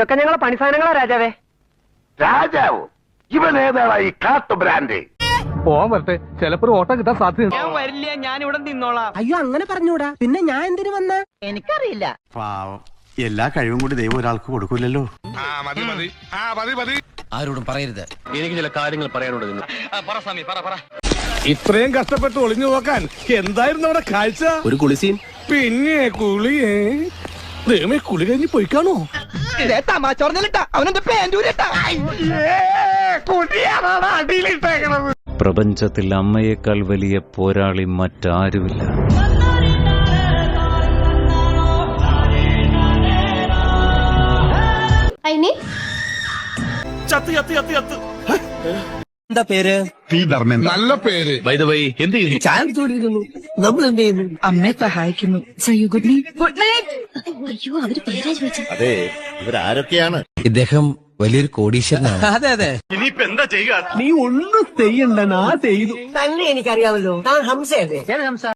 ഇതൊക്കെ ഞങ്ങളെ പണിസാധനങ്ങളാ രാജാവേ. രാജാവോ? ഇവൻ ഏതാണ് ഈ കാട്ടു ബ്രാൻഡ്? പോവാൻ വരട്ടെ, ചിലപ്പോ ഓട്ടം കിട്ടാൻ സാധ്യത. ഞാൻ വരില്ല, ഞാൻ ഇവിടെ നിന്നോളാം. അയ്യോ അങ്ങനെ പറഞ്ഞൂടാ, പിന്നെ ഞാൻ എന്തിനു വന്ന? എനിക്കറിയില്ല. പാവം, എല്ലാ കഴിവും കൂടി ദൈവം ഒരാൾക്ക് കൊടുക്കൂലല്ലോ. ആരോടും പറയരുത്, എനിക്ക് ചില കാര്യങ്ങൾ പറയാനുണ്ട്. ഇത്രയും കഷ്ടപ്പെട്ട് ഒളിഞ്ഞു നോക്കാൻ എന്തായിരുന്നു അവിടെ കാഴ്ച? ഒരു കുളിസീൻ. പിന്നെ കുളിയേ ദൈവമേ, കുളി കഴിഞ്ഞ് പോയിക്കാണോ? പ്രപഞ്ചത്തിൽ അമ്മയേക്കാൾ വലിയ പോരാളി മറ്റാരുമില്ല. എന്താ പേര്? നല്ല പേര്. ബൈ ദ വേ, എന്ത് ചെയ്യുന്നു? ചാൻസ് ചോദിക്കുന്നു. നമ്മൾ എന്ത് ചെയ്യുന്നു? അമ്മയെ സഹായിക്കുന്നു. Good night. Good night. അയ്യോ, അവര് പേരാ ചോദിച്ചത്. അതെ, ഇവരാരൊക്കെയാണ്? ഇദ്ദേഹം വലിയൊരു കോടീശ്വരനാണ്. അതെ അതെ. ഇനിയിപ്പോ എന്താ ചെയ്യുക? നീ ഒന്നും ചെയ്യണ്ട, ഞാൻ ചെയ്തു. തന്നെ എനിക്കറിയാമല്ലോ, താൻ ഹംസയല്ലേ?